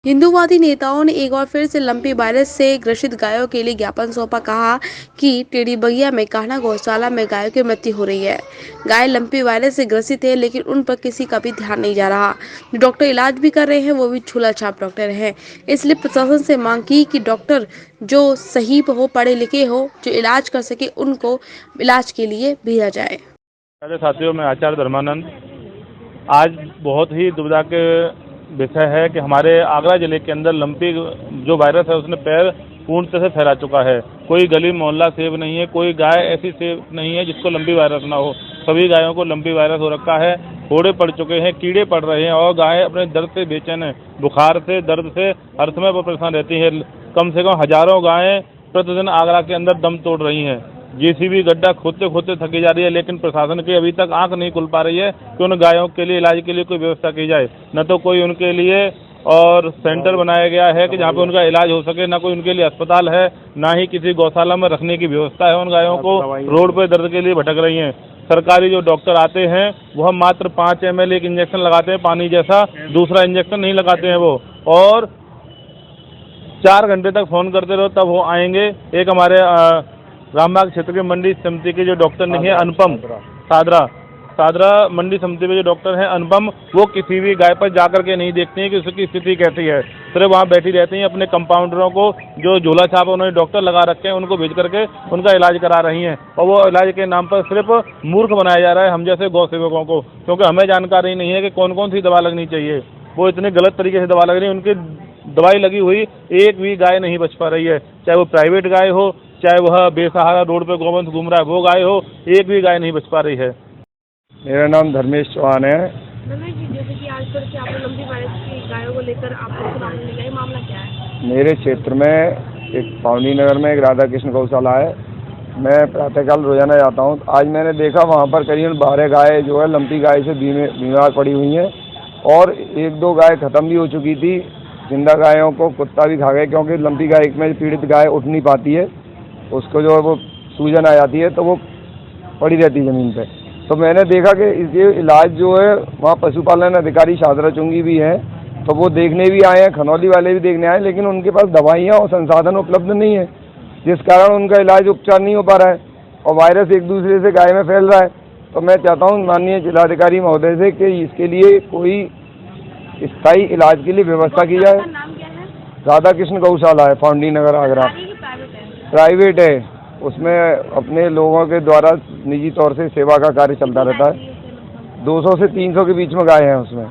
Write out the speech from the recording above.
हिंदूवादी नेताओं ने एक बार फिर से लंपी वायरस से ग्रसित गायों के लिए ज्ञापन सौंपा। कहा कि टेढ़ीबगिया में कान्हा गौशाला में गायों की मृत्यु हो रही है। गाय लंपी वायरस से ग्रसित है, लेकिन उन पर किसी का भी ध्यान नहीं जा रहा। जो डॉक्टर इलाज भी कर रहे हैं वो भी झूला छाप डॉक्टर हैं। इसलिए प्रशासन से मांग की कि डॉक्टर जो सही हो, पढ़े लिखे हो, जो इलाज कर सके, उनको इलाज के लिए भेजा जाए। मेरे साथियों, मैं आचार्य धर्मानंद। आज बहुत ही दुविधा के विषय है कि हमारे आगरा जिले के अंदर लंपी जो वायरस है उसने पैर पूर्णतः से फैला चुका है। कोई गली मोहल्ला सेफ नहीं है, कोई गाय ऐसी सेफ नहीं है जिसको लंपी वायरस ना हो। सभी गायों को लंपी वायरस हो रखा है। फोड़े पड़ चुके हैं, कीड़े पड़ रहे हैं और गायें अपने दर्द से बेचैन है। बुखार से, दर्द से हर समय पर परेशान रहती है। कम से कम हजारों गायें प्रतिदिन आगरा के अंदर दम तोड़ रही हैं। जेसीबी गड्ढा खोदते खोदते थकी जा रही है, लेकिन प्रशासन की अभी तक आंख नहीं खुल पा रही है कि उन गायों के लिए इलाज के लिए कोई व्यवस्था की जाए। न तो कोई उनके लिए और सेंटर बनाया गया है कि जहाँ पे उनका इलाज हो सके, ना कोई उनके लिए अस्पताल है, ना ही किसी गौशाला में रखने की व्यवस्था है। उन गायों को रोड पर दर्द के लिए भटक रही हैं। सरकारी जो डॉक्टर आते हैं वह मात्र 5 ml एक इंजेक्शन लगाते हैं पानी जैसा, दूसरा इंजेक्शन नहीं लगाते हैं वो, और 4 घंटे तक फोन करते रहो तब वो आएंगे। एक हमारे रामबाग क्षेत्र के मंडी समिति के जो डॉक्टर नहीं है, अनुपम सादरा मंडी समिति में जो डॉक्टर हैं अनुपम, वो किसी भी गाय पर जाकर के नहीं देखते हैं कि उसकी स्थिति कैसी है। सिर्फ वहाँ बैठी रहती हैं, अपने कंपाउंडरों को जो झोला छाप उन्होंने डॉक्टर लगा रखे हैं उनको भेज करके उनका इलाज करा रही हैं। और वो इलाज के नाम पर सिर्फ मूर्ख बनाया जा रहा है हम जैसे गौ सेवकों को, क्योंकि हमें जानकारी नहीं है कि कौन कौन सी दवा लगनी चाहिए। वो इतने गलत तरीके से दवा लग रही है, उनकी दवाई लगी हुई एक भी गाय नहीं बच पा रही है। चाहे वो प्राइवेट गाय हो, चाहे वह बेसहारा रोड पे गोवंश घूम रहा है वो गाय हो, एक भी गाय नहीं बच पा रही है। मेरा नाम धर्मेश चौहान है। रमेश जी, जैसे कि आजकल के आपने लंबी वायरस की गायों को लेकर आपको सुनाने लगा, ये मामला क्या है? मेरे क्षेत्र में एक पावनी नगर में एक राधा कृष्ण गौशाला है। मैं प्रातःकाल रोजाना जाता हूँ। आज मैंने देखा वहाँ पर करीबन 12 गाय जो है लंपी गाय से बीमार पड़ी हुई हैं, और 1-2 गाय ख़त्म भी हो चुकी थी। जिंदा गायों को कुत्ता भी खा गए, क्योंकि लंपी गाय में पीड़ित गाय उठ नहीं पाती है, उसको जो है वो सूजन आ जाती है तो वो पड़ी रहती है ज़मीन पे। तो मैंने देखा कि इसके इलाज जो है वहाँ पशुपालन अधिकारी शादरा चुंगी भी हैं, तो वो देखने भी आए हैं, खनौली वाले भी देखने आए, लेकिन उनके पास दवाइयाँ और संसाधन उपलब्ध नहीं है, जिस कारण उनका इलाज उपचार नहीं हो पा रहा है और वायरस एक दूसरे से गाय में फैल रहा है। तो मैं चाहता हूँ माननीय जिलाधिकारी महोदय से कि इसके लिए कोई स्थायी इलाज के लिए व्यवस्था की जाए। नाम क्या है? राधा कृष्ण गौशाला है, फाउंडी नगर आगरा। प्राइवेट है, उसमें अपने लोगों के द्वारा निजी तौर से सेवा का कार्य चलता रहता है। 200 से 300 के बीच में गाय हैं उसमें।